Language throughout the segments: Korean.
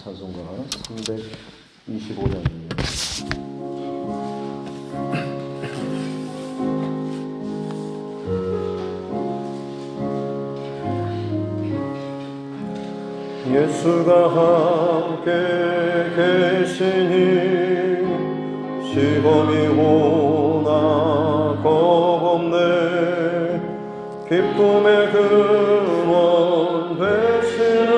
찬송가 325장입니다. 예수가 함께 계시니 시험이 오나 겁없네. 기쁨의 근원 되시는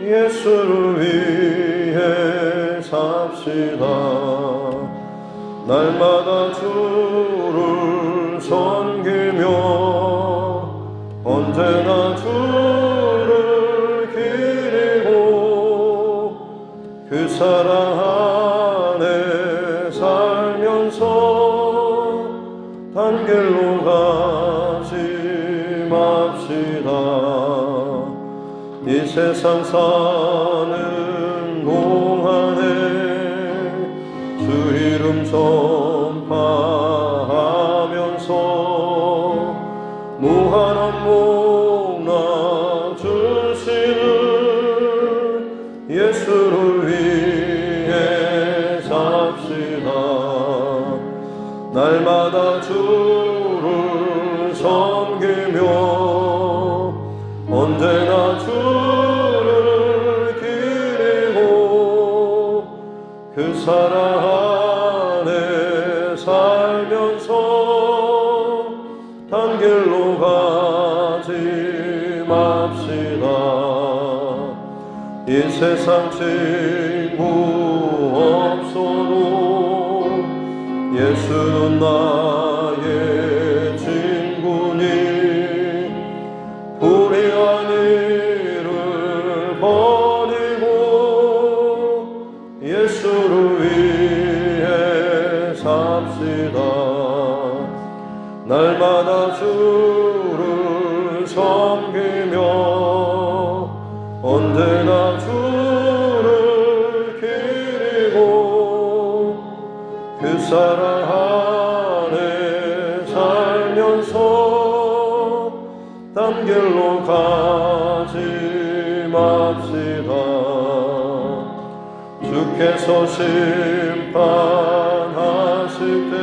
예수를 위해 삽시다. 날마다 주를 섬기며 언제나 주를 기리고 그 사랑 안에 살면서 단길로 가지 맙시다. 이 세상 사는 동안에 주 이름 전파하면서 무한한 복나 주시는 예수를 위해 삽시다. 날마다 주를 섬기며 언제나 주를 기리고 그 사랑 안에 살면서 단길로 가지 맙시다. 이 세상 친구 없어도 예수는 나의 친구니 불의한 일을 버리고 예수를 위해 삽시다. 날마다 주를 섬기며 언제나 주를 기리고 그 사랑 안에 살면서 단길로 가지 맙시다. 주께서 심판하실 때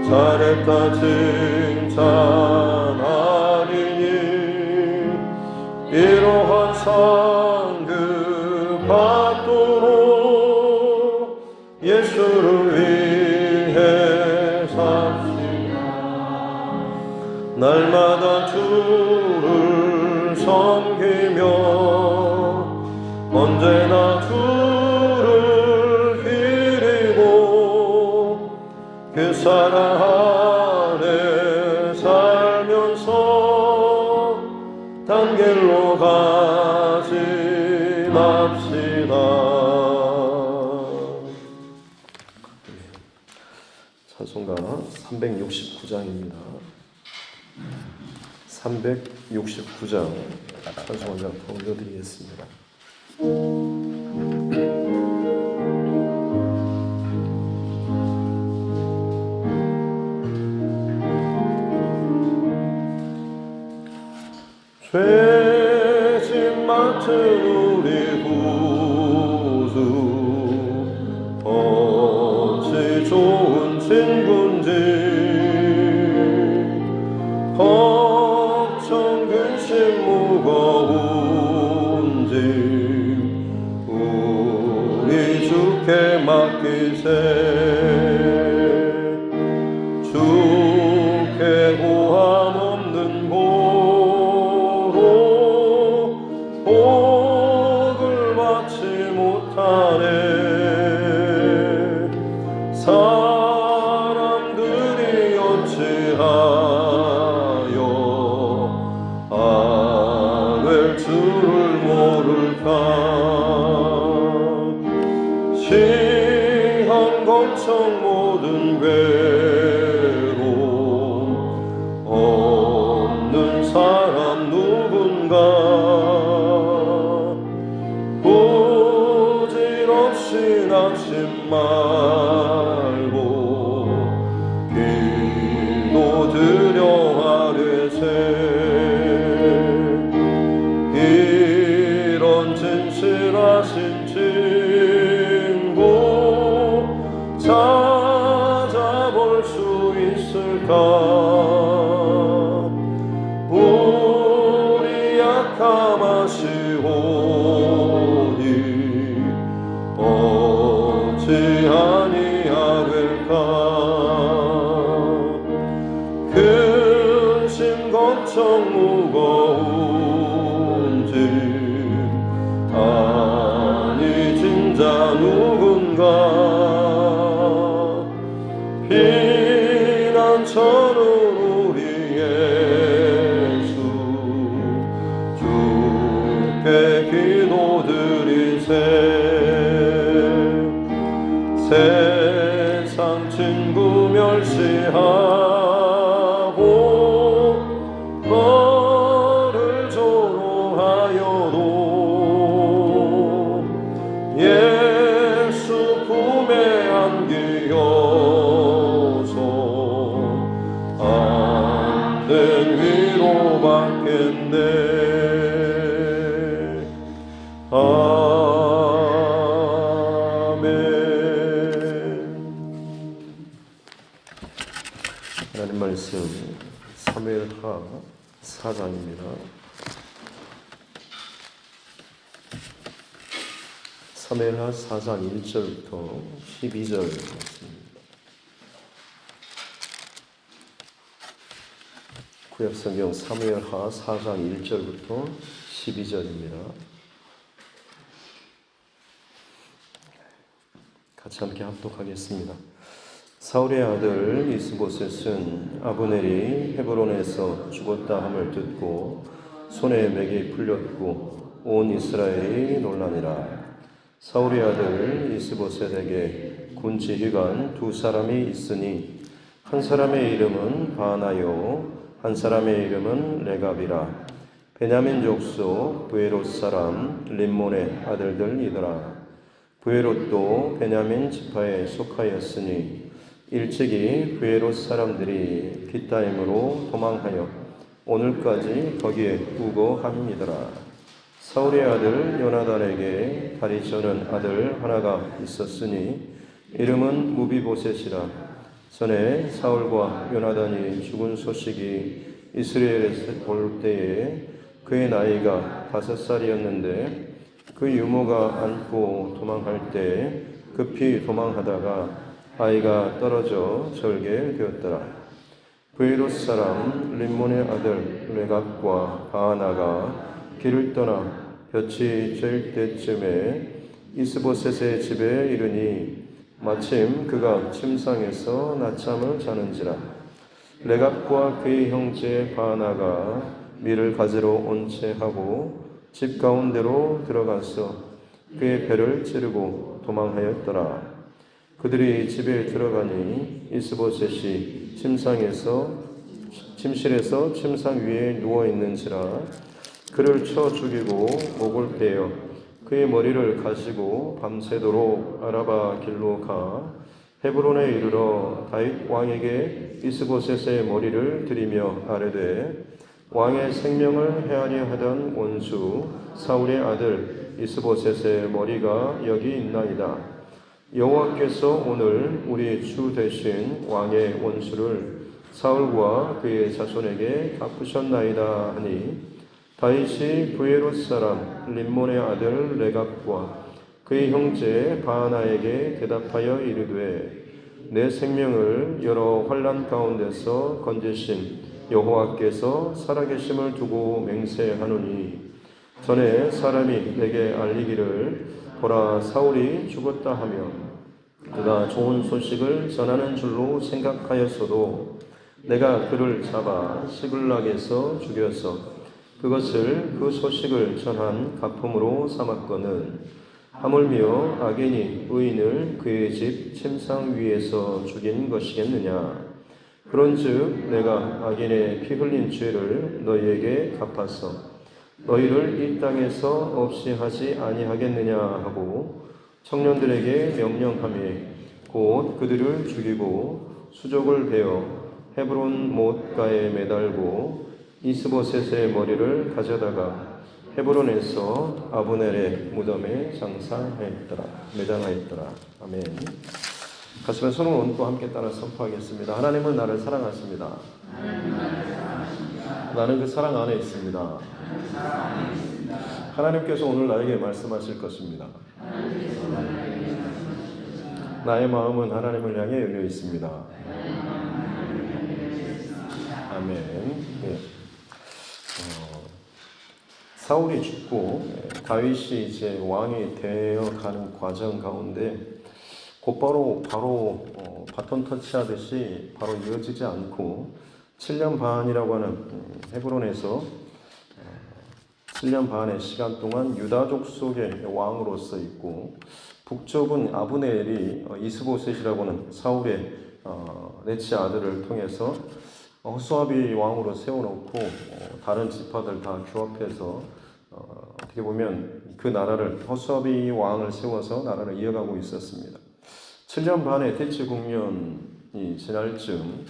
잘했다 칭찬하리니 이러한 상급 받도록 예수를 위해 삽시다. 날마다 주를 섬기며 언제나 주를 기리고 그 사랑 안에 살면서 단길로 가지 맙시다. 찬송가 369장입니다. 369장 찬송가 올려드리겠습니다. 죄짐 맡은 우리 구주 어찌 좋은 친구인지 걱정 근심 무거운 짐 우리 주께 맡기세. 주께 고함 없는 복을 받지 못하네. 사람들이 어찌하여 아랠 줄을 모를까. 시험 걱정 모든 괴로움 없는 사람 누군가. 부질없이 낙심 말고 기도드려 아뢰세. 이런 계신 친구 찾아볼 수 있을까? 우리 약함 아시오니 어찌 아니하겠까? 근심 걱정 무거운 짐 아니 진자 누군가 피난처는 우리 예수 주께 기도드리세. 세상 친구 멸시하고 너를 조롱하여도 예수 품에 안기어서 안된 위로받겠네. 하나님 말씀 사무엘하 4장입니다. 사무엘하 4장 1절부터 12절 말씀입니다. 구약성경 사무엘하 4장 1절부터 12절입니다. 같이 함께 합독하겠습니다. 사울의 아들 이스보셋은 아브넬이 헤브론에서 죽었다 함을 듣고 손에 맥이 풀렸고 온 이스라엘이 놀라니라. 사울의 아들 이스보셋에게 군 지휘관 두 사람이 있으니 한 사람의 이름은 바나요 한 사람의 이름은 레갑이라. 베냐민 족속 부에롯 사람 림몬의 아들들이더라. 부에롯도 베냐민 지파에 속하였으니 일찍이 부에롯 사람들이 깃다임으로 도망하여 오늘까지 거기에 우거함이더라. 사울의 아들 요나단에게 다리 저는 아들 하나가 있었으니 이름은 무비보셋이라. 전에 사울과 요나단이 죽은 소식이 이스라엘에서 올 때에 그의 나이가 5살이었는데 그 유모가 안고 도망할 때 급히 도망하다가 아이가 떨어져 절개 되었더라. 부에롯 사람 림몬의 아들 레갑과 바하나가 길을 떠나 볕이 질 때쯤에 이스보셋의 집에 이르니 마침 그가 침상에서 낮잠을 자는지라. 레갑과 그의 형제 바하나가 밀을 가지러 온 채 하고 집 가운데로 들어가서 그의 배를 찌르고 도망하였더라. 그들이 집에 들어가니 이스보셋이 침실에서 침상 위에 누워있는지라. 그를 쳐 죽이고 목을 베어 그의 머리를 가지고 밤새도록 아라바 길로 가 헤브론에 이르러 다윗 왕에게 이스보셋의 머리를 드리며 아뢰되 왕의 생명을 해하려 하던 원수 사울의 아들 이스보셋의 머리가 여기 있나이다. 여호와께서 오늘 우리 주 대신 왕의 원수를 사울과 그의 자손에게 갚으셨나이다 하니 다윗이 부에롯 사람 림몬의 아들 레갑과 그의 형제 바하나에게 대답하여 이르되 내 생명을 여러 환난 가운데서 건지신 여호와께서 살아계심을 두고 맹세하노니 전에 사람이 내게 알리기를 보라 사울이 죽었다 하며 그가 좋은 소식을 전하는 줄로 생각하였어도 내가 그를 잡아 시글락에서 죽여서 그것을 그 소식을 전한 가품으로 삼았거늘 하물며 악인이 의인을 그의 집 침상 위에서 죽인 것이겠느냐. 그런즉 내가 악인의 피 흘린 죄를 너희에게 갚아서 너희를 이 땅에서 없이 하지 아니하겠느냐 하고 청년들에게 명령하며 곧 그들을 죽이고 수족을 베어 헤브론 못가에 매달고 이스보셋의 머리를 가져다가 헤브론에서 아브넬의 무덤에 매장하였더라. 아멘. 가슴에 손을 얹고 함께 따라 선포하겠습니다. 하나님은 나를 사랑하십니다. 나는 그 사랑 안에 있습니다. 하나님께서 오늘 나에게 말씀하실 것입니다. 나의 마음은 하나님을 향해 열려 있습니다. 아멘. 네. 사울이 죽고 다윗이 이제 왕이 되어가는 과정 가운데 곧바로 바톤 터치하듯이 바로 이어지지 않고 7년 반이라고 하는 헤브론에서 7년 반의 시간 동안 유다족 속의 왕으로서 있고, 북쪽은 아브넬이 이스보셋이라고 하는 사울의 넷째 아들을 통해서 호수아비 왕으로 세워놓고 다른 지파들 다 규합해서 어떻게 보면 그 나라를 호수아비 왕을 세워서 나라를 이어가고 있었습니다. 7년 반의 대치 국면이 지날 즈음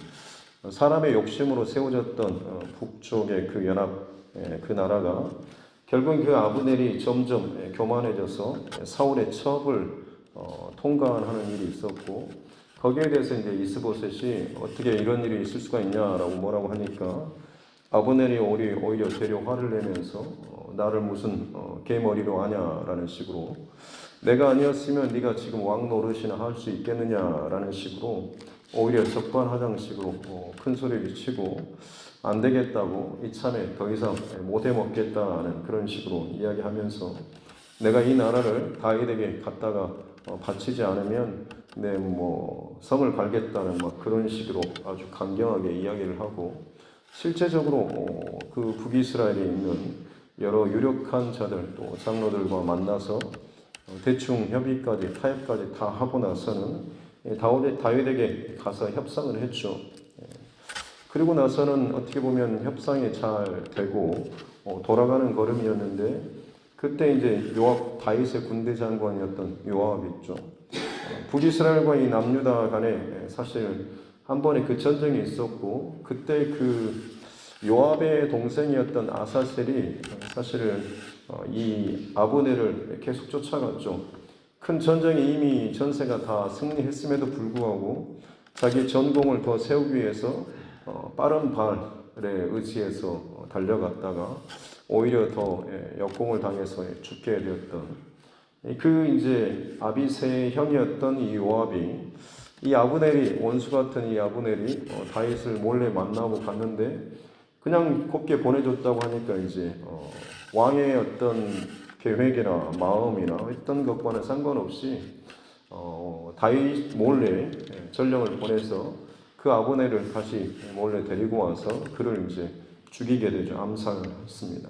사람의 욕심으로 세워졌던 북쪽의 그 연합, 그 나라가 결국 그 아브넬이 점점 교만해져서 사울의 첩을 통과하는 일이 있었고, 거기에 대해서 이제 이스보셋이 어떻게 이런 일이 있을 수가 있냐라고 뭐라고 하니까 아브넬이 오히려 되려 화를 내면서 나를 무슨 개머리로 하냐라는 식으로, 내가 아니었으면 네가 지금 왕 노릇이나 할 수 있겠느냐라는 식으로 오히려 적반하장식으로 큰 소리를 치고 안 되겠다고, 이참에 더 이상 못 해먹겠다는 그런 식으로 이야기하면서 내가 이 나라를 다윗에게 갖다가 바치지 않으면 내 성을 갈겠다는 그런 식으로 아주 강경하게 이야기를 하고, 실제적으로 그 북이스라엘에 있는 여러 유력한 자들 또 장로들과 만나서 대충 협의까지 타협까지 다 하고 나서는 다윗에게 가서 협상을 했죠. 그리고 나서는 어떻게 보면 협상이 잘 되고 돌아가는 걸음이었는데, 그때 이제 다윗의 군대 장관이었던 요압이 있죠. 북이스라엘과 이 남유다 간에 사실 한 번의 그 전쟁이 있었고, 그때 그 요압의 동생이었던 아사셀이 사실은 이 아브넬을 계속 쫓아갔죠. 큰 전쟁이 이미 전세가 다 승리했음에도 불구하고 자기 전공을 더 세우기 위해서 빠른 발에 의지해서 달려갔다가 오히려 더 역공을 당해서 죽게 되었던 그 이제 아비새의 형이었던 이 요압이, 이 아브넬이, 원수 같은 이 아브넬이 다윗을 몰래 만나고 갔는데 그냥 곱게 보내줬다고 하니까 이제 왕의 어떤 계획이나 마음이나 어떤 것과는 상관없이 다윗 몰래 전령을 보내서 그 아브넬을 다시 몰래 데리고 와서 그를 이제 죽이게 되죠. 암살을 했습니다.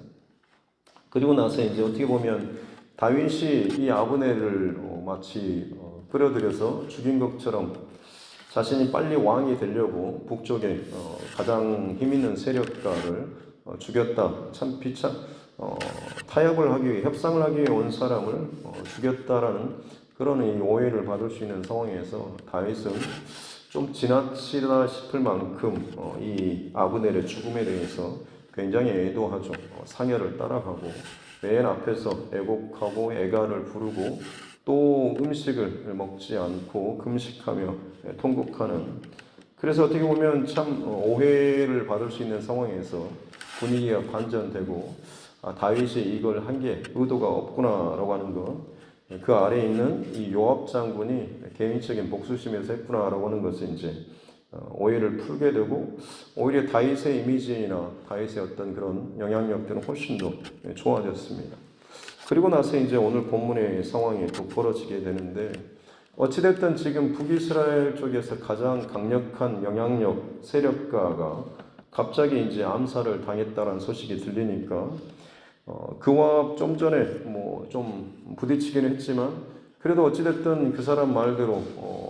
그리고 나서 이제 어떻게 보면 다윗이 이 아브넬을 마치 끌어들여서 죽인 것처럼 자신이 빨리 왕이 되려고 북쪽에 가장 힘 있는 세력가를 죽였다. 참 타협을 하기 위해, 협상을 하기 위해 온 사람을 죽였다라는 그런 이 오해를 받을 수 있는 상황에서 다윗은 좀 지나치다 싶을 만큼 이 아브넬의 죽음에 대해서 굉장히 애도하죠. 상여를 따라가고 맨 앞에서 애곡하고 애가를 부르고 또 음식을 먹지 않고 금식하며 통곡하는, 그래서 어떻게 보면 참 오해를 받을 수 있는 상황에서 분위기가 반전되고 다윗이 이걸 한 게 의도가 없구나라고 하는 것, 그 아래에 있는 이 요압 장군이 개인적인 복수심에서 했구나라고 하는 것을 이제 오해를 풀게 되고, 오히려 다윗의 이미지나 다윗의 어떤 그런 영향력들은 훨씬 더 좋아졌습니다. 그리고 나서 이제 오늘 본문의 상황이 또 벌어지게 되는데, 어찌됐든 지금 북이스라엘 쪽에서 가장 강력한 영향력 세력가가 갑자기 이제 암살을 당했다라는 소식이 들리니까 그와 좀 전에 좀 부딪히긴 했지만 그래도 어찌됐든 그 사람 말대로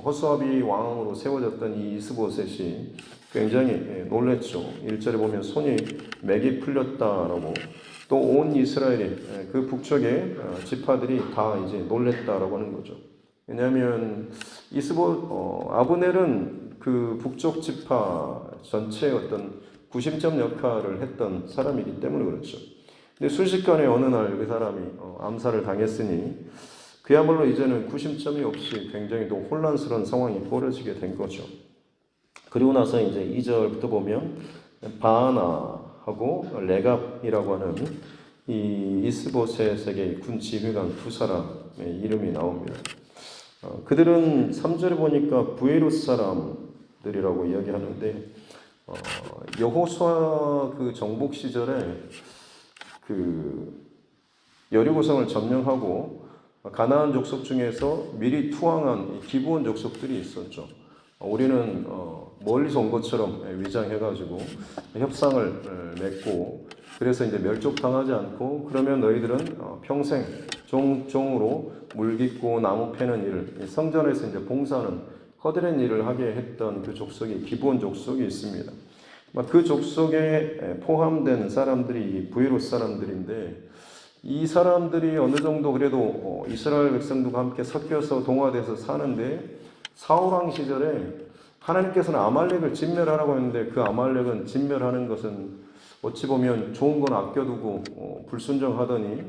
호수아비 왕으로 세워졌던 이 이스보셋이 굉장히 놀랬죠. 1절에 보면 손이 맥이 풀렸다라고, 또 온 이스라엘이 그 북쪽의 지파들이 다 이제 놀랬다라고 하는 거죠. 왜냐하면 아브넬은 그 북쪽 지파 전체의 어떤 구심점 역할을 했던 사람이기 때문에 그렇죠. 근데 순식간에 어느 날 그 사람이 암살을 당했으니 그야말로 이제는 구심점이 없이 굉장히 또 혼란스러운 상황이 벌어지게 된 거죠. 그리고 나서 이제 2절부터 보면 바하나하고 레갑이라고 하는 이 이스보셋에게 군 지휘관 두 사람의 이름이 나옵니다. 그들은 3절에 보니까 부에롯 사람들이라고 이야기하는데 여호수아 그 정복 시절에 그 여리고성을 점령하고 가나안 족속 중에서 미리 투항한 기브온 족속들이 있었죠. 우리는 멀리서 온 것처럼 위장해가지고 협상을 맺고 그래서 이제 멸족당하지 않고 그러면 너희들은 평생 종으로 물깃고 나무 패는 일을 성전에서 이제 봉사하는 허드렛 일을 하게 했던 그 족속이 기브온 족속이 있습니다. 그 족속에 포함된 사람들이 부에롯 사람들인데 이 사람들이 어느 정도 그래도 이스라엘 백성들과 함께 섞여서 동화돼서 사는데 사울왕 시절에 하나님께서는 아말렉을 진멸하라고 했는데 그 아말렉은 진멸하는 것은 어찌 보면 좋은 건 아껴두고 불순종하더니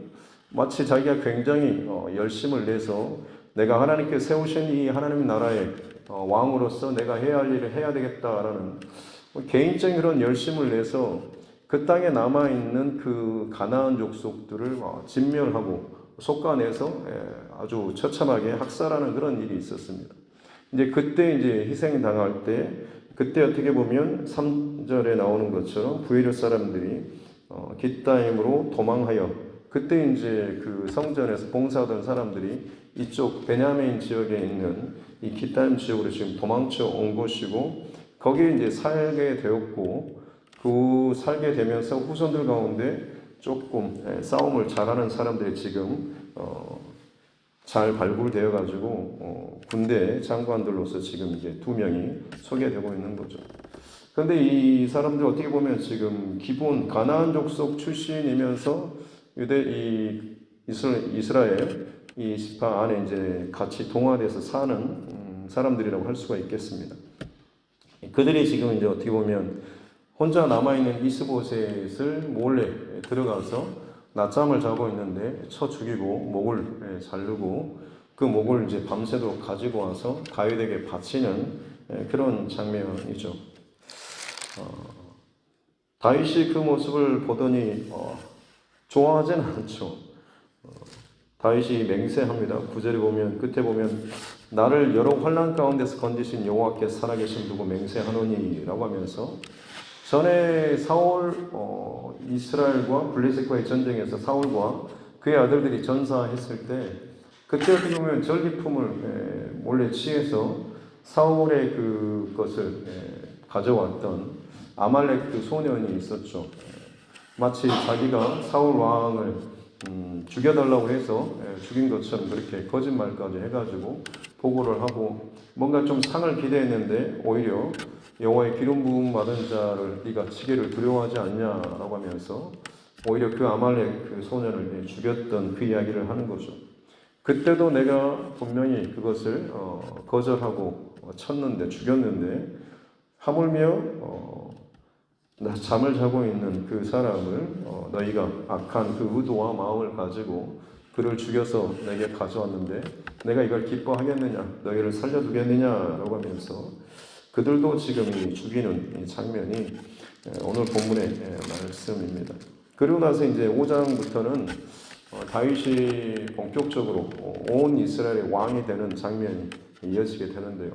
마치 자기가 굉장히 열심을 내서 내가 하나님께 세우신 이 하나님 나라의 왕으로서 내가 해야 할 일을 해야 되겠다라는 개인적인 그런 열심을 내서 그 땅에 남아있는 그 가나안 족속들을 진멸하고 솎아내서 아주 처참하게 학살하는 그런 일이 있었습니다. 이제 그때 이제 희생당할 때 그때 어떻게 보면 3절에 나오는 것처럼 부에롯 사람들이 깃다임으로 도망하여 그때 이제 그 성전에서 봉사하던 사람들이 이쪽 베냐민 지역에 있는 이 깃다임 지역으로 지금 도망쳐 온 것이고 거기에 이제 살게 되었고 그 살게 되면서 후손들 가운데 조금 싸움을 잘하는 사람들이 지금 잘 발굴되어 가지고 군대 장관들로서 지금 이제 2명이 소개되고 있는 거죠. 그런데 이 사람들 어떻게 보면 지금 기본 가나안 족속 출신이면서 이스라엘 이 지파 안에 이제 같이 동화돼서 사는 사람들이라고 할 수가 있겠습니다. 그들이 지금 이제 어떻게 보면 혼자 남아있는 이스보셋을 몰래 들어가서 낮잠을 자고 있는데 쳐 죽이고 목을 자르고 그 목을 이제 밤새도록 가지고 와서 다윗에게 바치는 그런 장면이죠. 다윗이 그 모습을 보더니 좋아하지는 않죠. 다윗이 맹세합니다. 9절에 보면 끝에 보면 나를 여러 환난 가운데서 건지신 여호와께 살아계신 두고 맹세하노니라고 하면서 전에 사울 이스라엘과 블레셋과의 전쟁에서 사울과 그의 아들들이 전사했을 때 그때 어떻게 보면 전리품을 몰래 취해서 사울의 그것을 가져왔던 아말렉 그 소년이 있었죠. 마치 자기가 사울 왕을 죽여달라고 해서 죽인 것처럼 그렇게 거짓말까지 해가지고 보고를 하고 뭔가 좀 상을 기대했는데 오히려 여호와의 기름 부음 받은 자를 네가 치기를 두려워하지 않냐라고 하면서 오히려 그 아말렉 그 소년을 죽였던 그 이야기를 하는 거죠. 그때도 내가 분명히 그것을 거절하고 쳤는데 죽였는데 하물며 나 잠을 자고 있는 그 사람을 너희가 악한 그 의도와 마음을 가지고 그를 죽여서 내게 가져왔는데 내가 이걸 기뻐하겠느냐 너희를 살려두겠느냐라고 하면서 그들도 지금 이 죽이는 이 장면이 오늘 본문의 말씀입니다. 그리고 나서 이제 5장부터는 다윗이 본격적으로 온 이스라엘의 왕이 되는 장면이 이어지게 되는데요.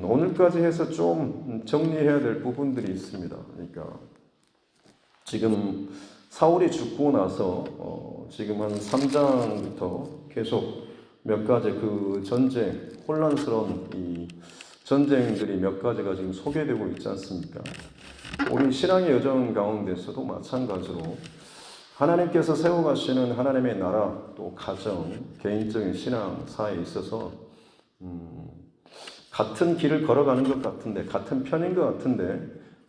오늘까지 해서 좀 정리해야 될 부분들이 있습니다. 그러니까 지금 사울이 죽고 나서 지금 한 3장부터 계속 몇 가지 그 전쟁, 혼란스러운 이 전쟁들이 몇 가지가 지금 소개되고 있지 않습니까? 우리 신앙의 여정 가운데서도 마찬가지로 하나님께서 세워가시는 하나님의 나라, 또 가정, 개인적인 신앙사에 있어서 같은 길을 걸어가는 것 같은데, 같은 편인 것 같은데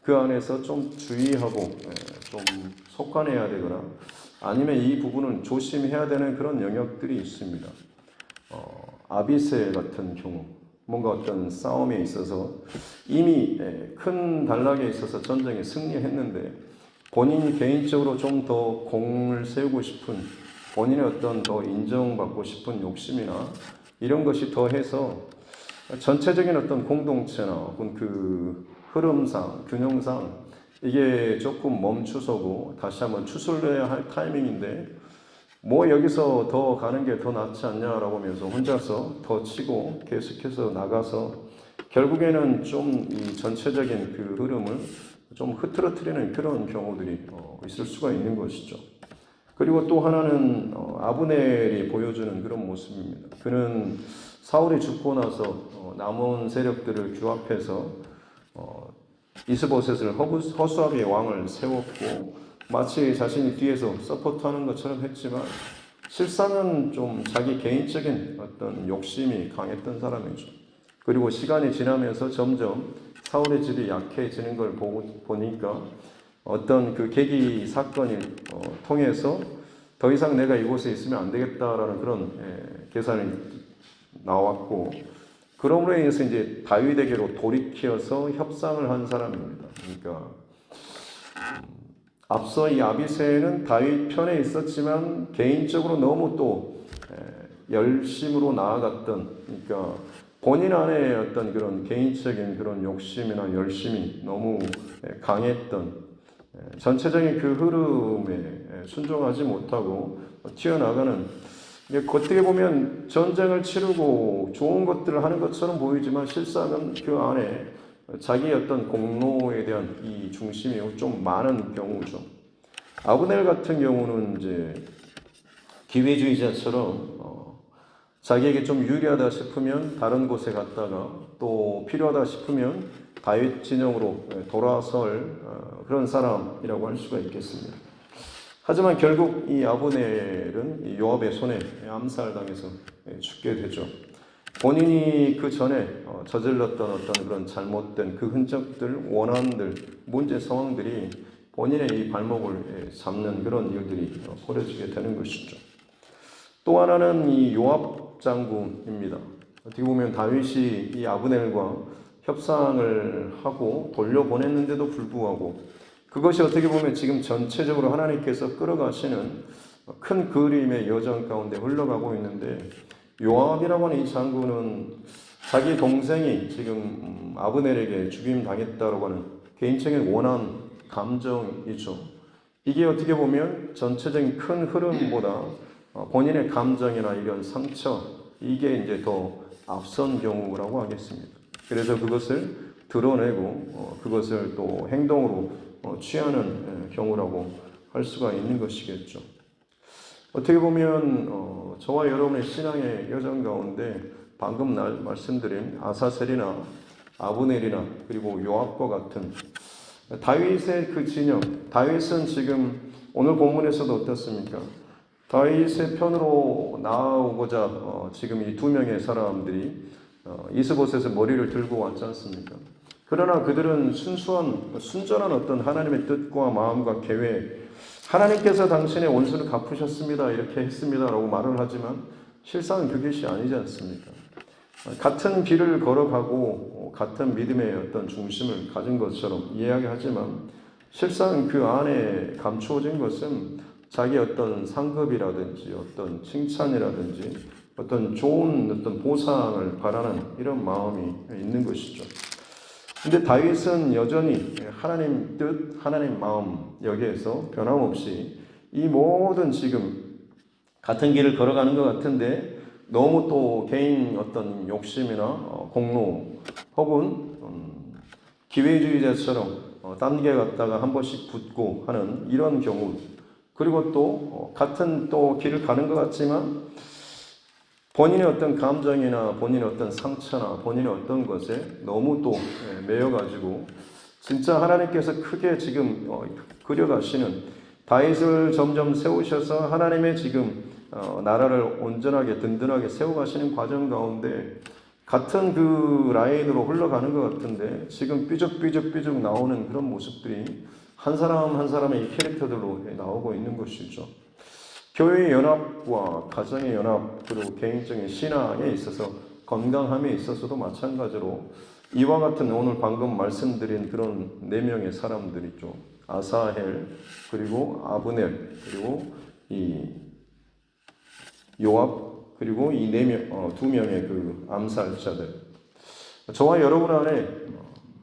그 안에서 좀 주의하고 좀 속관해야 되거나 아니면 이 부분은 조심해야 되는 그런 영역들이 있습니다. 아비새 같은 경우 뭔가 어떤 싸움에 있어서 이미 큰 단락에 있어서 전쟁에 승리했는데 본인이 개인적으로 좀 더 공을 세우고 싶은 본인의 어떤 더 인정받고 싶은 욕심이나 이런 것이 더해서 전체적인 어떤 공동체나 혹은 그 흐름상, 균형상 이게 조금 멈추서고 다시 한번 추슬려야 할 타이밍인데 뭐 여기서 더 가는 게 더 낫지 않냐라고 하면서 혼자서 더 치고 계속해서 나가서 결국에는 좀 이 전체적인 그 흐름을 좀 흐트러뜨리는 그런 경우들이 있을 수가 있는 것이죠. 그리고 또 하나는 아브넬이 보여주는 그런 모습입니다. 그는 사울이 죽고 나서 남은 세력들을 규합해서 이스보셋을 허수아비의 왕을 세웠고 마치 자신이 뒤에서 서포트하는 것처럼 했지만 실상은 좀 자기 개인적인 어떤 욕심이 강했던 사람이죠. 그리고 시간이 지나면서 점점 사울의 질이 약해지는 걸 보니까 어떤 그 계기 사건을 통해서 더 이상 내가 이곳에 있으면 안 되겠다라는 그런 계산이 나왔고 그럼으로 인해서 이제 다윗에게로 돌이켜서 협상을 한 사람입니다. 그러니까 앞서 이 아비새는 다윗 편에 있었지만 개인적으로 너무 또 열심으로 나아갔던 그러니까 본인 안에 어떤 그런 개인적인 그런 욕심이나 열심이 너무 강했던 전체적인 그 흐름에 순종하지 못하고 튀어나가는 어떻게 보면 전쟁을 치르고 좋은 것들을 하는 것처럼 보이지만 실상은 그 안에 자기 어떤 공로에 대한 이 중심이 좀 많은 경우죠. 아브넬 같은 경우는 이제 기회주의자처럼 자기에게 좀 유리하다 싶으면 다른 곳에 갔다가 또 필요하다 싶으면 다윗 진영으로 돌아설 그런 사람이라고 할 수가 있겠습니다. 하지만 결국 이 아브넬은 이 요압의 손에 암살당해서 죽게 되죠. 본인이 그 전에 저질렀던 어떤 그런 잘못된 그 흔적들, 원한들, 문제 상황들이 본인의 이 발목을 잡는 그런 일들이 벌어지게 되는 것이죠. 또 하나는 이 요압 장군입니다. 어떻게 보면 다윗이 이 아브넬과 협상을 하고 돌려보냈는데도 불구하고 그것이 어떻게 보면 지금 전체적으로 하나님께서 끌어가시는 큰 그림의 여정 가운데 흘러가고 있는데 요압이라고 하는 이 장군은 자기 동생이 지금 아브넬에게 죽임 당했다라고 하는 개인적인 원한 감정이죠. 이게 어떻게 보면 전체적인 큰 흐름보다 본인의 감정이나 이런 상처 이게 이제 더 앞선 경우라고 하겠습니다. 그래서 그것을 드러내고 그것을 또 행동으로 취하는 경우라고 할 수가 있는 것이겠죠. 어떻게 보면 저와 여러분의 신앙의 여정 가운데 방금 말씀드린 아사셀이나 아브넬이나 그리고 요압과 같은 다윗의 그 진영, 다윗은 지금 오늘 본문에서도 어떻습니까? 다윗의 편으로 나아오고자 지금 이 두 명의 사람들이 이스보셋의 머리를 들고 왔지 않습니까? 그러나 그들은 순전한 어떤 하나님의 뜻과 마음과 계획, 하나님께서 당신의 원수를 갚으셨습니다. 이렇게 했습니다라고 말을 하지만 실상은 그것이 아니지 않습니까? 같은 길을 걸어가고 같은 믿음의 어떤 중심을 가진 것처럼 이야기하지만 실상 그 안에 감추어진 것은 자기 어떤 상급이라든지 어떤 칭찬이라든지 어떤 좋은 어떤 보상을 바라는 이런 마음이 있는 것이죠. 근데 다윗은 여전히 하나님 뜻, 하나님 마음 여기에서 변함없이 이 모든 지금 같은 길을 걸어가는 것 같은데 너무 또 개인 어떤 욕심이나 공로 혹은 기회주의자처럼 딴 데 갔다가 한 번씩 붙고 하는 이런 경우 그리고 또 같은 또 길을 가는 것 같지만 본인의 어떤 감정이나 본인의 어떤 상처나 본인의 어떤 것에 너무 또 매여가지고 진짜 하나님께서 크게 지금 그려가시는 다윗을 점점 세우셔서 하나님의 지금 나라를 온전하게 든든하게 세워가시는 과정 가운데 같은 그 라인으로 흘러가는 것 같은데 지금 삐죽삐죽 나오는 그런 모습들이 한 사람 한 사람의 이 캐릭터들로 나오고 있는 것이죠. 교회의 연합과 가정의 연합 그리고 개인적인 신앙에 있어서 건강함에 있어서도 마찬가지로 이와 같은 오늘 방금 말씀드린 그런 네 명의 사람들이죠. 아사헬, 그리고 아브넬, 그리고 이 요압, 그리고 이 두 명의 그 암살자들. 저와 여러분 안에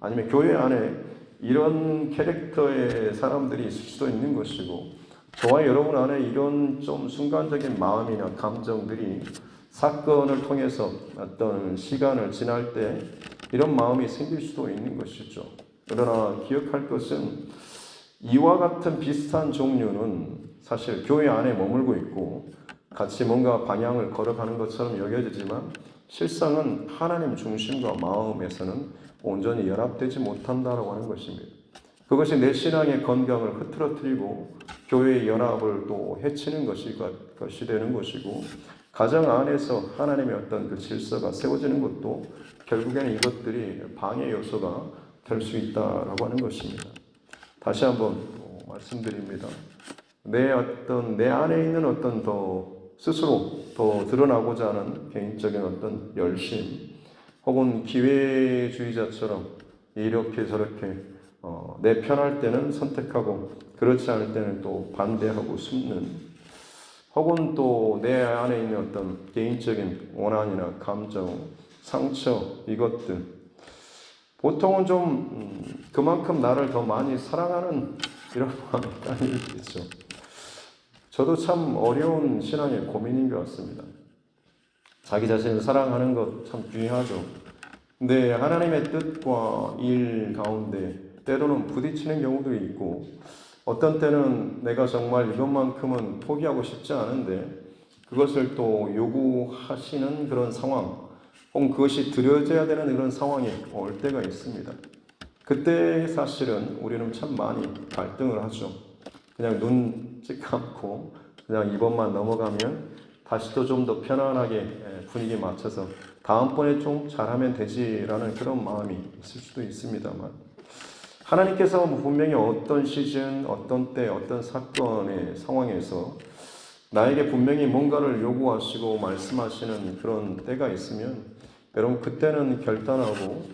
아니면 교회 안에 이런 캐릭터의 사람들이 있을 수도 있는 것이고, 저와 여러분 안에 이런 좀 순간적인 마음이나 감정들이 사건을 통해서 어떤 시간을 지날 때 이런 마음이 생길 수도 있는 것이죠. 그러나 기억할 것은 이와 같은 비슷한 종류는 사실 교회 안에 머물고 있고 같이 뭔가 방향을 걸어가는 것처럼 여겨지지만 실상은 하나님 중심과 마음에서는 온전히 연합되지 못한다라고 하는 것입니다. 그것이 내 신앙의 건강을 흐트러뜨리고 교회의 연합을 또 해치는 것이 되는 것이고, 가정 안에서 하나님의 어떤 그 질서가 세워지는 것도 결국에는 이것들이 방해 요소가 될 수 있다라고 하는 것입니다. 다시 한번 말씀드립니다. 내 안에 있는 어떤 스스로 더 드러나고자 하는 개인적인 어떤 열심, 혹은 기회주의자처럼 이렇게 저렇게 내 편할 때는 선택하고 그렇지 않을 때는 또 반대하고 숨는, 혹은 또 내 안에 있는 어떤 개인적인 원한이나 감정, 상처, 이것들, 보통은 좀 그만큼 나를 더 많이 사랑하는 이런 마음이 깔리겠죠. 저도 참 어려운 신앙의 고민인 것 같습니다. 자기 자신을 사랑하는 것 참 중요하죠. 근데 하나님의 뜻과 일 가운데 때로는 부딪히는 경우도 있고, 어떤 때는 내가 정말 이것만큼은 포기하고 싶지 않은데 그것을 또 요구하시는 그런 상황, 혹은 그것이 드려져야 되는 그런 상황이 올 때가 있습니다. 그때 사실은 우리는 참 많이 갈등을 하죠. 그냥 눈 찌감고 그냥 이번만 넘어가면 다시 또 좀 더 편안하게 분위기 맞춰서 다음번에 좀 잘하면 되지라는 그런 마음이 있을 수도 있습니다만, 하나님께서 분명히 어떤 시즌, 어떤 때, 어떤 사건의 상황에서 나에게 분명히 뭔가를 요구하시고 말씀하시는 그런 때가 있으면, 여러분 그때는 결단하고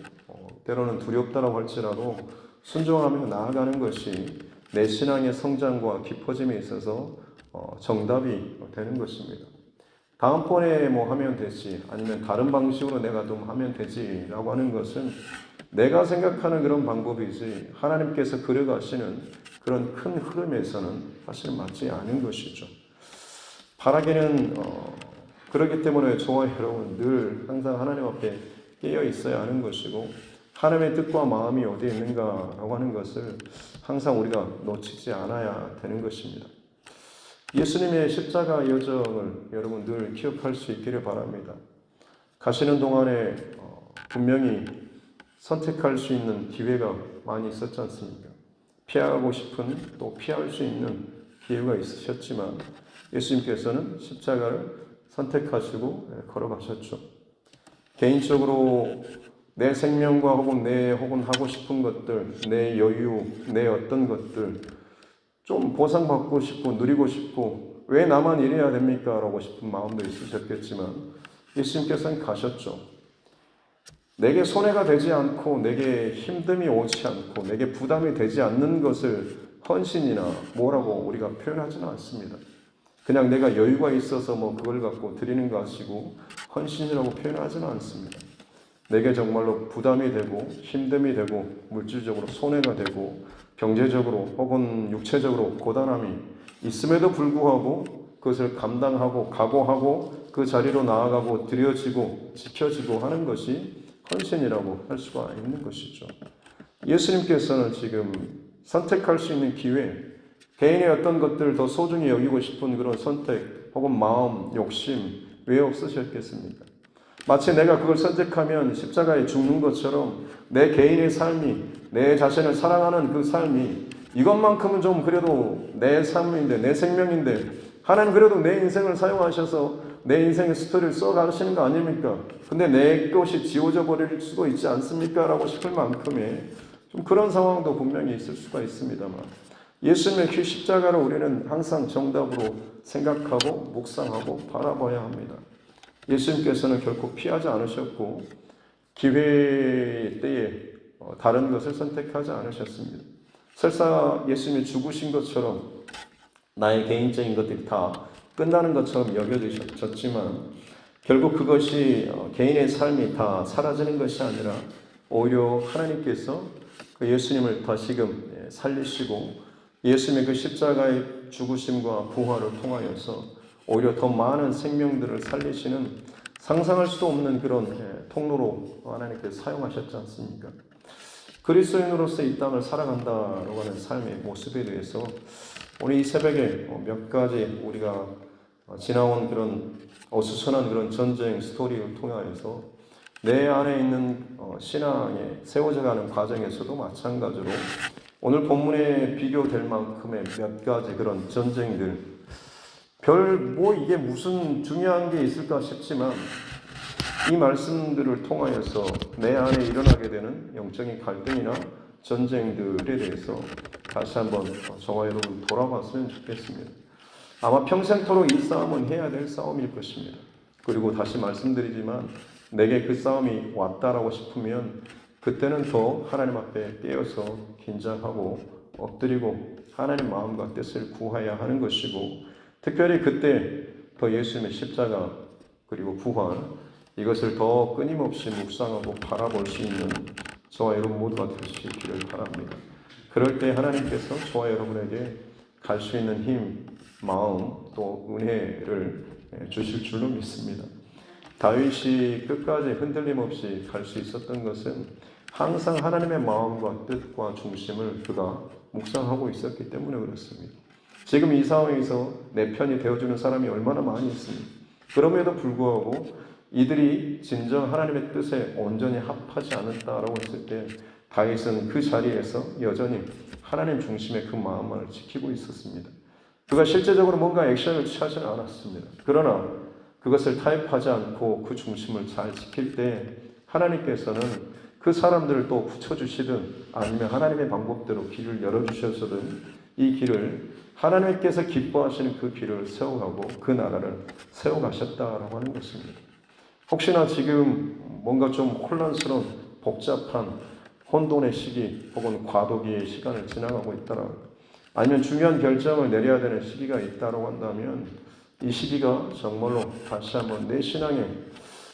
때로는 두렵다라고 할지라도 순종하며 나아가는 것이 내 신앙의 성장과 깊어짐에 있어서 정답이 되는 것입니다. 다음번에 뭐 하면 되지, 아니면 다른 방식으로 내가 좀 하면 되지라고 하는 것은 내가 생각하는 그런 방법이지 하나님께서 그려가시는 그런 큰 흐름에서는 사실 맞지 않은 것이죠. 바라기는 그렇기 때문에 저와 여러분 늘 항상 하나님 앞에 깨어 있어야 하는 것이고, 하나님의 뜻과 마음이 어디에 있는가라고 하는 것을 항상 우리가 놓치지 않아야 되는 것입니다. 예수님의 십자가 여정을 여러분 늘 기억할 수 있기를 바랍니다. 가시는 동안에 분명히 선택할 수 있는 기회가 많이 있었지 않습니까? 피하고 싶은, 또 피할 수 있는 기회가 있으셨지만 예수님께서는 십자가를 선택하시고 걸어가셨죠. 개인적으로 내 생명과 혹은 하고 싶은 것들, 내 여유, 내 어떤 것들 좀 보상받고 싶고 누리고 싶고 왜 나만 이래야 됩니까? 라고 싶은 마음도 있으셨겠지만 예수님께서는 가셨죠. 내게 손해가 되지 않고 내게 힘듦이 오지 않고 내게 부담이 되지 않는 것을 헌신이나 뭐라고 우리가 표현하지는 않습니다. 그냥 내가 여유가 있어서 그걸 갖고 드리는 것이고 헌신이라고 표현하지는 않습니다. 내게 정말로 부담이 되고 힘듦이 되고 물질적으로 손해가 되고 경제적으로 혹은 육체적으로 고단함이 있음에도 불구하고 그것을 감당하고 각오하고 그 자리로 나아가고 드려지고 지켜지고 하는 것이 헌신이라고 할 수가 있는 것이죠. 예수님께서는 지금 선택할 수 있는 기회, 개인의 어떤 것들을 더 소중히 여기고 싶은 그런 선택 혹은 마음, 욕심 왜 없으셨겠습니까? 마치 내가 그걸 선택하면 십자가에 죽는 것처럼 내 개인의 삶이, 내 자신을 사랑하는 그 삶이 이것만큼은 좀 그래도 내 삶인데, 내 생명인데 하나님 그래도 내 인생을 사용하셔서 내 인생의 스토리를 써가시는 거 아닙니까? 근데 내 것이 지워져 버릴 수도 있지 않습니까? 라고 싶을 만큼의 좀 그런 상황도 분명히 있을 수가 있습니다만, 예수님의 그 십자가를 우리는 항상 정답으로 생각하고 묵상하고 바라봐야 합니다. 예수님께서는 결코 피하지 않으셨고 기회의 때에 다른 것을 선택하지 않으셨습니다. 설사 예수님이 죽으신 것처럼 나의 개인적인 것들이 다 끝나는 것처럼 여겨졌지만 결국 그것이 개인의 삶이 다 사라지는 것이 아니라 오히려 하나님께서 그 예수님을 다시금 살리시고 예수님의 그 십자가의 죽으심과 부활을 통하여서 오히려 더 많은 생명들을 살리시는 상상할 수도 없는 그런 통로로 하나님께서 사용하셨지 않습니까? 그리스도인으로서 이 땅을 살아간다라고 하는 삶의 모습에 대해서 오늘 이 새벽에 몇 가지 우리가 지나온 그런 어수선한 그런 전쟁 스토리를 통하여서 내 안에 있는 신앙에 세워져가는 과정에서도 마찬가지로 오늘 본문에 비교될 만큼의 몇 가지 그런 전쟁들 이게 무슨 중요한 게 있을까 싶지만 이 말씀들을 통하여서 내 안에 일어나게 되는 영적인 갈등이나 전쟁들에 대해서 다시 한번 저와 여러분 돌아봤으면 좋겠습니다. 아마 평생토록 이 싸움은 해야 될 싸움일 것입니다. 그리고 다시 말씀드리지만 내게 그 싸움이 왔다라고 싶으면 그때는 더 하나님 앞에 깨어서 긴장하고 엎드리고 하나님 마음과 뜻을 구해야 하는 것이고 특별히 그때 더 예수님의 십자가 그리고 부활 이것을 더 끊임없이 묵상하고 바라볼 수 있는 저와 여러분 모두가 될 수 있기를 바랍니다. 그럴 때 하나님께서 저와 여러분에게 갈 수 있는 힘, 마음 또 은혜를 주실 줄로 믿습니다. 다윗이 끝까지 흔들림 없이 갈 수 있었던 것은 항상 하나님의 마음과 뜻과 중심을 그가 묵상하고 있었기 때문에 그렇습니다. 지금 이 상황에서 내 편이 되어주는 사람이 얼마나 많이 있습니까? 그럼에도 불구하고 이들이 진정 하나님의 뜻에 온전히 합하지 않았다라고 했을 때 다윗은 그 자리에서 여전히 하나님 중심의 그 마음을 지키고 있었습니다. 그가 실제적으로 뭔가 액션을 취하지는 않았습니다. 그러나 그것을 타협하지 않고 그 중심을 잘 지킬 때 하나님께서는 그 사람들을 또 붙여주시든 아니면 하나님의 방법대로 길을 열어주셔서든 이 길을 하나님께서 기뻐하시는 그 길을 세워가고 그 나라를 세워가셨다라고 하는 것입니다. 혹시나 지금 뭔가 좀 혼란스러운 복잡한 혼돈의 시기 혹은 과도기의 시간을 지나가고 있다라 아니면 중요한 결정을 내려야 되는 시기가 있다고 한다면 이 시기가 정말로 다시 한번 내 신앙에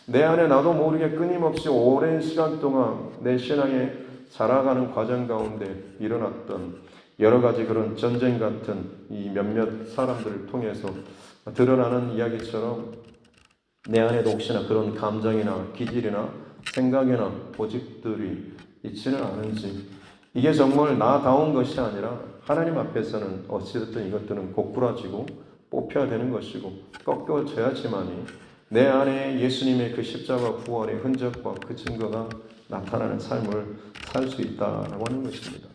내 안에 나도 모르게 끊임없이 오랜 시간 동안 내 신앙에 자라가는 과정 가운데 일어났던 여러 가지 그런 전쟁 같은 이 몇몇 사람들을 통해서 드러나는 이야기처럼 내 안에도 혹시나 그런 감정이나 기질이나 생각이나 고집들이 있지는 않은지 이게 정말 나다운 것이 아니라 하나님 앞에서는 어찌됐든 이것들은 고꾸라지고 뽑혀야 되는 것이고 꺾여져야지만이 내 안에 예수님의 그 십자가 부활의 흔적과 그 증거가 나타나는 삶을 살 수 있다라고 하는 것입니다.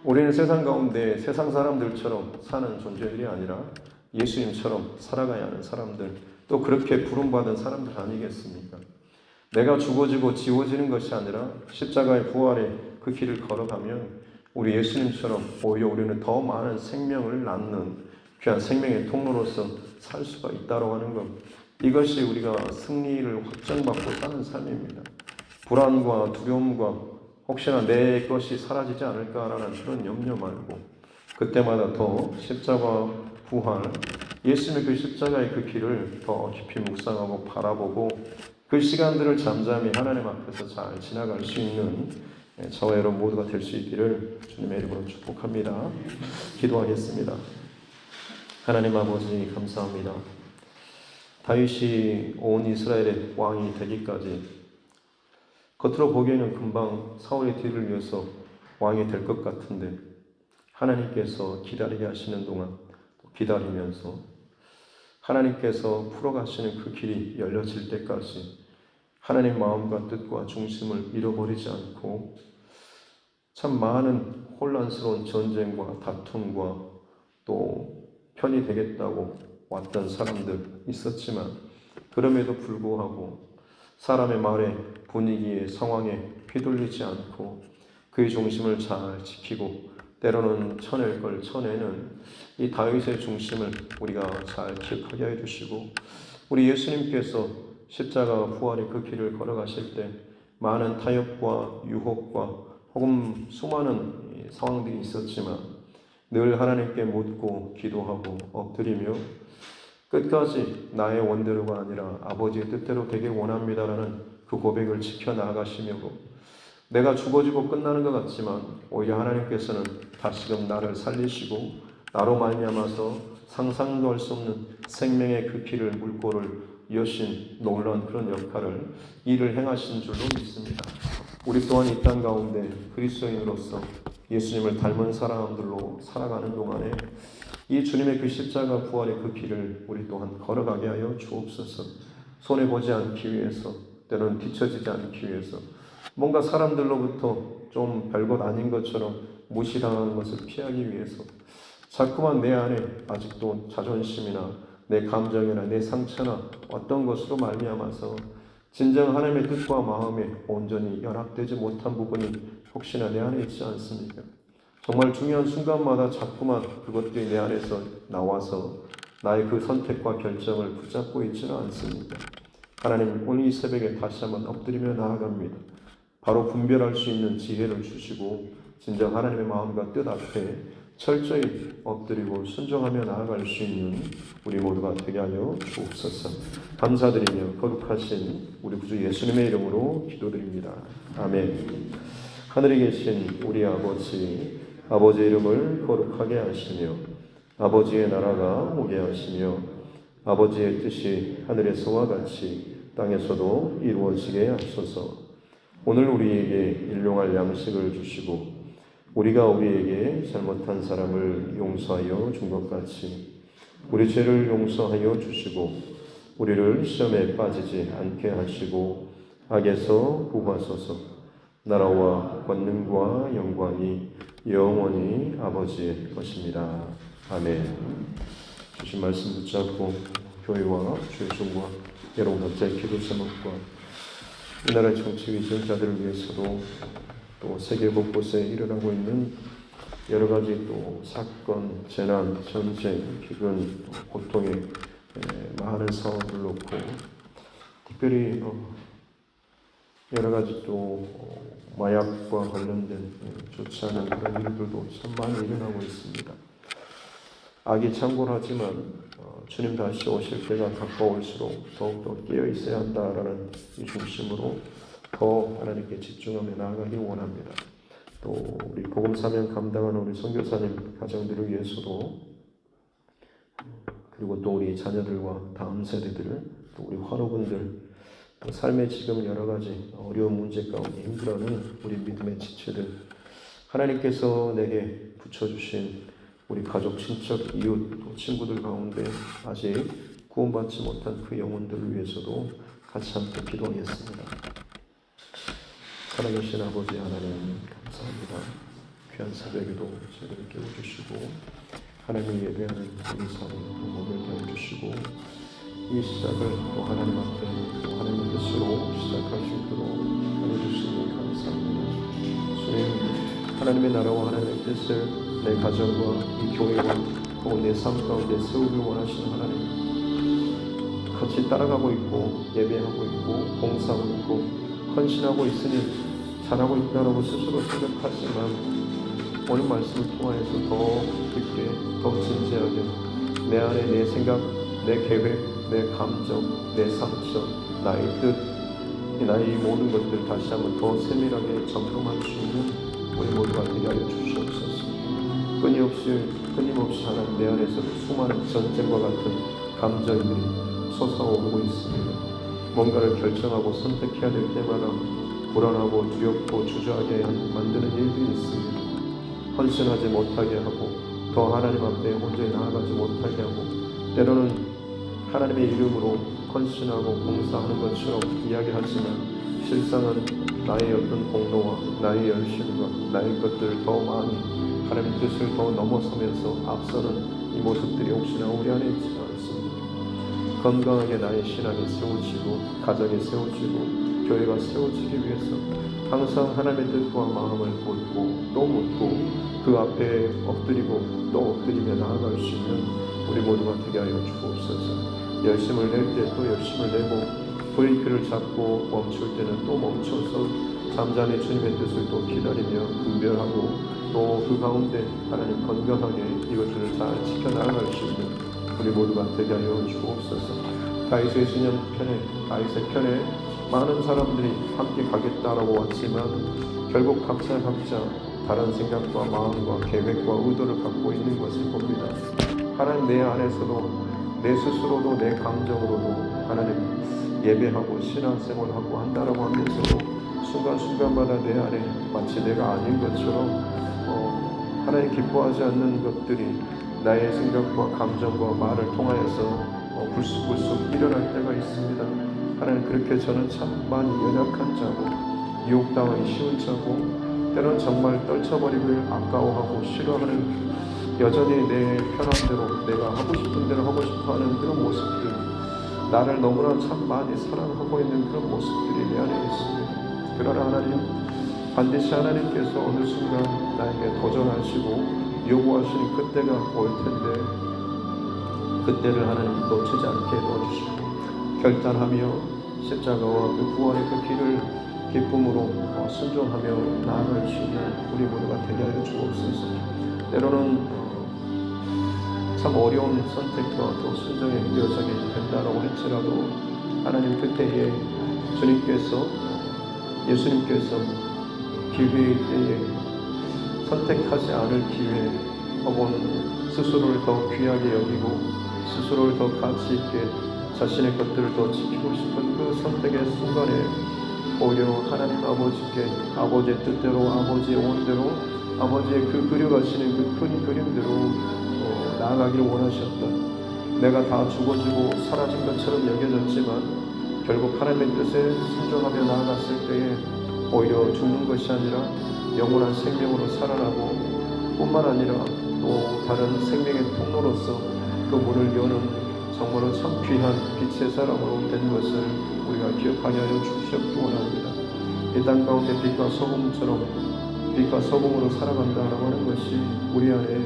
우리는 세상 가운데 세상 사람들처럼 사는 존재들이 아니라 예수님처럼 살아가야 하는 사람들 또 그렇게 부름받은 사람들 아니겠습니까? 내가 죽어지고 지워지는 것이 아니라 십자가의 부활의 그 길을 걸어가면 우리 예수님처럼 오히려 우리는 더 많은 생명을 낳는 귀한 생명의 통로로서 살 수가 있다고 하는 것 이것이 우리가 승리를 확정받고 사는 삶입니다. 불안과 두려움과 혹시나 내 것이 사라지지 않을까라는 그런 염려 말고 그때마다 더 십자가 부활 예수님의 그 십자가의 그 길을 더 깊이 묵상하고 바라보고 그 시간들을 잠잠히 하나님 앞에서 잘 지나갈 수 있는 저와 여러분 모두가 될 수 있기를 주님의 이름으로 축복합니다. 기도하겠습니다. 하나님 아버지 감사합니다. 다윗이 온 이스라엘의 왕이 되기까지 겉으로 보기에는 금방 사울의 뒤를 이어서 왕이 될 것 같은데 하나님께서 기다리게 하시는 동안 기다리면서 하나님께서 풀어가시는 그 길이 열려질 때까지 하나님 마음과 뜻과 중심을 잃어버리지 않고 참 많은 혼란스러운 전쟁과 다툼과 또 편이 되겠다고 왔던 사람들 있었지만 그럼에도 불구하고 사람의 말에 분위기에 상황에 휘둘리지 않고 그의 중심을 잘 지키고 때로는 쳐낼 걸 쳐내는 이 다윗의 중심을 우리가 잘 기억하게 해주시고 우리 예수님께서 십자가 부활의 그 길을 걸어가실 때 많은 타협과 유혹과 혹은 수많은 상황들이 있었지만 늘 하나님께 묻고 기도하고 엎드리며 끝까지 나의 원대로가 아니라 아버지의 뜻대로 되길 원합니다라는 그 고백을 지켜나가시므로 내가 죽어지고 끝나는 것 같지만 오히려 하나님께서는 다시금 나를 살리시고 나로 말미암아서 상상도 할 수 없는 생명의 그 길을 물꼬를 여신 놀라운 그런 역할을 일을 행하신 줄로 믿습니다. 우리 또한 이 땅 가운데 그리스도인으로서 예수님을 닮은 사람들로 살아가는 동안에 이 주님의 그 십자가 부활의 그 길을 우리 또한 걸어가게 하여 주옵소서. 손해보지 않기 위해서, 때로는 뒤처지지 않기 위해서, 뭔가 사람들로부터 좀 별것 아닌 것처럼 무시당하는 것을 피하기 위해서 자꾸만 내 안에 아직도 자존심이나 내 감정이나 내 상처나 어떤 것으로 말미암아서 진정 하나님의 뜻과 마음에 온전히 연합되지 못한 부분이 혹시나 내 안에 있지 않습니까? 정말 중요한 순간마다 자꾸만 그것들이 내 안에서 나와서 나의 그 선택과 결정을 붙잡고 있지는 않습니까? 하나님, 오늘 이 새벽에 다시 한번 엎드리며 나아갑니다. 바로 분별할 수 있는 지혜를 주시고 진정 하나님의 마음과 뜻 앞에 철저히 엎드리고 순종하며 나아갈 수 있는 우리 모두가 되게 하여 주옵소서. 감사드리며 거룩하신 우리 구주 예수님의 이름으로 기도드립니다. 아멘. 하늘에 계신 우리 아버지, 아버지의 이름을 거룩하게 하시며 아버지의 나라가 오게 하시며 아버지의 뜻이 하늘에서와 같이 땅에서도 이루어지게 하소서. 오늘 우리에게 일용할 양식을 주시고 우리가 우리에게 잘못한 사람을 용서하여 준 것 같이 우리 죄를 용서하여 주시고 우리를 시험에 빠지지 않게 하시고 악에서 구하소서. 나라와 권능과 영광이 영원히 아버지의 것입니다. 아멘. 주신 말씀 붙잡고 교회와 주의 종과 여러분 각자의 기도 제목과 이 나라의 정치 위정자들을 위해서도 또 세계 곳곳에 일어나고 있는 여러 가지 또 사건, 재난, 전쟁, 기근, 고통의 많은 상황을 놓고 특별히 여러 가지 또 마약과 관련된 좋지 않은 그런 일들도 참 많이 일어나고 있습니다. 악이 창궐하지만 주님 다시 오실 때가 가까울수록 더욱더 깨어 있어야 한다라는 이 중심으로 더 하나님께 집중하며 나아가길 원합니다. 또 우리 복음 사명 감당하는 우리 선교사님 가정들을 위해서도 그리고 또 우리 자녀들과 다음 세대들 또 우리 환우분들 또 삶의 지금 여러 가지 어려운 문제 가운데 힘들어하는 우리 믿음의 지체들 하나님께서 내게 붙여주신 우리 가족, 친척, 이웃, 또 친구들 가운데 아직 구원받지 못한 그 영혼들을 위해서도 같이 함께 기도하겠습니다. 살아계신 아버지 하나님 감사합니다. 귀한 새벽에도 저희를 깨워주시고 하나님을 예배하는 이 삶을 몸을 더해주시고 이 시작을 또 하나님 앞에 또 하나님의 뜻으로 시작할 수 있도록 알려주시니 감사합니다. 주님, 하나님의 나라와 하나님의 뜻을 내 가정과 이 교회와 또 내 삶 가운데 세우길 원하시는 하나님, 같이 따라가고 있고 예배하고 있고 봉사하고 있고 헌신하고 있으니 잘하고 있다라고 스스로 생각하지만 오늘 말씀을 통하여서 더 깊게 더 진지하게 내 안에 내 생각, 내 계획, 내 감정, 내 상처, 나의 뜻, 나의 모든 것들 다시 한번 더 세밀하게 점검할 수 있는 우리 모두가 되게 하여 주시옵소서. 끊임없이 하나님 내 안에서 수많은 전쟁과 같은 감정들이 솟아오르고 있습니다. 뭔가를 결정하고 선택해야 될 때마다 불안하고 두렵고 주저하게 만드는 일들이 있습니다. 헌신하지 못하게 하고 더 하나님 앞에 온전히 나아가지 못하게 하고 때로는 하나님의 이름으로 헌신하고 봉사하는 것처럼 이야기하지만 실상은 나의 어떤 공로와 나의 열심과 나의 것들을 더 많이 하나님의 뜻을 더 넘어서면서 앞서는 이 모습들이 혹시나 우리 안에 있지 않습니까? 건강하게 나의 신앙이 세워지고 가정이 세워지고 교회가 세워지기 위해서 항상 하나님의 뜻과 마음을 묻고 또 묻고 그 앞에 엎드리고 또 엎드리며 나아갈 수 있는 우리 모두가 되게 하여 주옵소서. 열심을 낼 때 또 열심을 내고 브레이크를 잡고 멈출 때는 또 멈춰서 잠잠히 주님의 뜻을 또 기다리며 분별하고 또 그 가운데 하나님 건강하게 이것들을 잘 지켜나갈 수 있는 우리 모두가 되게 하여 주옵소서. 다윗의 다윗의 편에 많은 사람들이 함께 가겠다라고 왔지만 결국 각자 다른 생각과 마음과 계획과 의도를 갖고 있는 것을 봅니다. 하나님 내 안에서도 내 스스로도 내 감정으로도 하나님 예배하고 신앙생활하고 한다라고 하면서도 순간순간마다 내 안에 마치 내가 아닌 것처럼 하나님 기뻐하지 않는 것들이 나의 생각과 감정과 말을 통하여서 불쑥불쑥 일어날 때가 있습니다. 하나님 그렇게 저는 참 많이 연약한 자고 유혹당하기 쉬운 자고 때로는 정말 떨쳐버리길 아까워하고 싫어하는 여전히 내 편한대로 내가 하고 싶은 대로 하고 싶어하는 그런 모습들 나를 너무나 참 많이 사랑하고 있는 그런 모습들이 내 안에 있습니다. 그러나 하나님 반드시 하나님께서 어느 순간 나에게 도전하시고 요구하시는 그때가 올 텐데 그때를 하나님 놓치지 않게 도와주시고 결단하며 십자가와 그 구원의 그 길을 기쁨으로 순종하며 나아갈 수 있는 우리 모두가 되게 하여 주옵소서. 때로는 참 어려운 선택과 또 순종의 여정이 된다라고 할지라도 하나님 그때에 예수님께서 기회의 때에 선택하지 않을 기회 혹은 스스로를 더 귀하게 여기고 스스로를 더 가치 있게 자신의 것들을 더 지키고 싶은 그 선택의 순간에 오히려 하나님 아버지께 아버지의 뜻대로 아버지의 원대로 아버지의 그 그려가시는 그 큰 그림대로 나아가기를 원하셨다. 내가 다 죽어지고 사라진 것처럼 여겨졌지만 결국 하나님의 뜻에 순종하며 나아갔을 때에 오히려 죽는 것이 아니라 영원한 생명으로 살아나고 뿐만 아니라 또 다른 생명의 통로로서 그 문을 여는 정말로 참 귀한 빛의 사람으로 된 것을 우리가 기억하게 하여 주시옵기 원합니다. 이 땅 가운데 빛과 소금으로 살아간다라고 하는 것이 우리 안에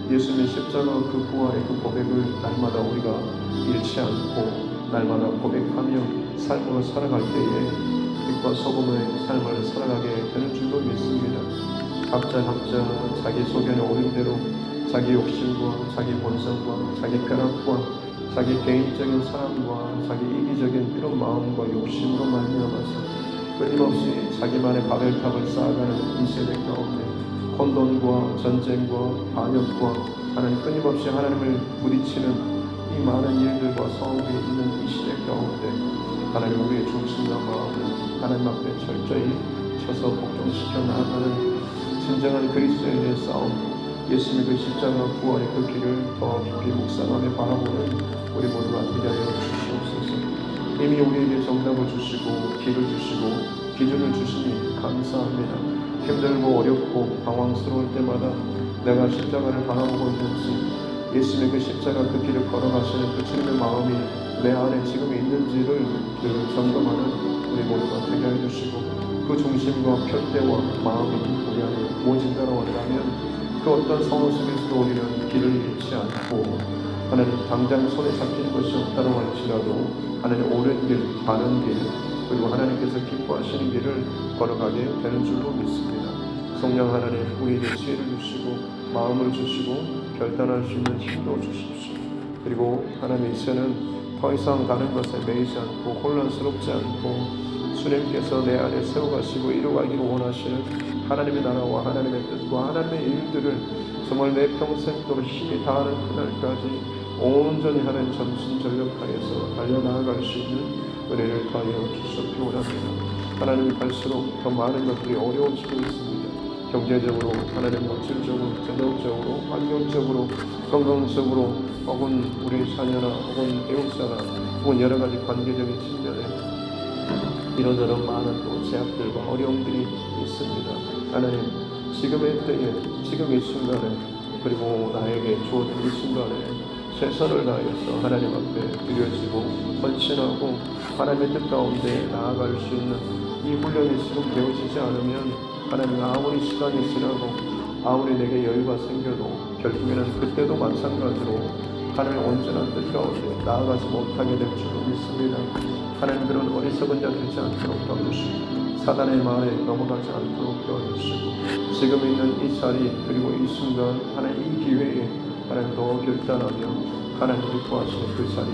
예수님의 십자가 그 구원의 그 고백을 날마다 우리가 잃지 않고 날마다 고백하며 삶으로 살아갈 때에 빛과 소금의 삶을 살아가게 되는 줄로 믿습니다. 각자 자기 소견에 오른 대로 자기 욕심과 자기 본성과 자기 쾌락과 자기 개인적인 사랑과 자기 이기적인 그런 마음과 욕심으로 말미암아서 끊임없이 자기만의 바벨탑을 쌓아가는 이 세대 가운데 혼돈과 전쟁과 반역과 하나님 끊임없이 하나님을 부딪히는 이 많은 일들과 싸움이 있는 이 시대 가운데 하나님 우리의 중심과 마음을 하나님 앞에 철저히 쳐서 복종시켜 나아가는 진정한 그리스도인의 싸움 예수님의 그 십자가 구원의 그 길을 더 깊이 묵상하며 바라보는 우리 모두가 되게 하여 주시옵소서. 이미 우리에게 정답을 주시고 길을 주시고 기준을 주시니 감사합니다. 힘들고 어렵고 방황스러울 때마다 내가 십자가를 바라보고 있는지 예수님의 그 십자가 그 길을 걸어가시는 그 주님의 마음이 내 안에 지금 있는지를 점검하는 우리 모두가 되게 해주시고 그 중심과 편대와 마음이 우리 안에 모진다라고 한다면 그 어떤 상황 속에서도 우리는 길을 잃지 않고 하나님 당장 손에 잡힐 것이 없다고 할지라도 하나님 옳은 길, 바른 길 그리고 하나님께서 기뻐하시는 길을 걸어가게 되는 줄로 믿습니다. 성령 하나님 우리에게 지혜를 주시고 마음을 주시고 결단할 수 있는 힘도 주십시오. 그리고 하나님 이제는 더 이상 다른 것에 매이지 않고 혼란스럽지 않고 주님께서 내 안에 세워가시고 이루어가기를 원하시는 하나님의 나라와 하나님의 뜻과 하나님의 일들을 정말 내 평생도록 힘이 다하는 그날까지 온전히 하나님 전심전력하여서 달려나아갈 수 있는 은혜를 더하여 주시옵기 원합니다. 하나님이 갈수록 더 많은 것들이 어려워지고 있습니다. 경제적으로, 하나님 물질적으로, 재정적으로, 환경적으로, 건강적으로, 혹은 우리 자녀나 혹은 배우자나 혹은 여러 가지 관계적인 측면에 이런저런 많은 또 제약들과 어려움들이 있습니다. 하나님 지금의 때에 지금 이 순간에 그리고 나에게 주어진 이 순간에 최선을 다해서 하나님 앞에 드려지고 헌신하고 하나님의 뜻 가운데 나아갈 수 있는 이 훈련이 지금 되어지지 않으면 하나님 아무리 시간이 지나고 아무리 내게 여유가 생겨도 결국에는 그때도 마찬가지로 하나님의 온전한 뜻 가운데 나아가지 못하게 될 줄 믿습니다. 하나님 그런 어리석은 자 되지 않도록 도와주시고 사단의 말에 넘어가지 않도록 도와주시고 지금 있는 이 자리 그리고 이 순간 하나님 이 기회에 하나님 더 결단하며 하나님이 구하시는 그 자리에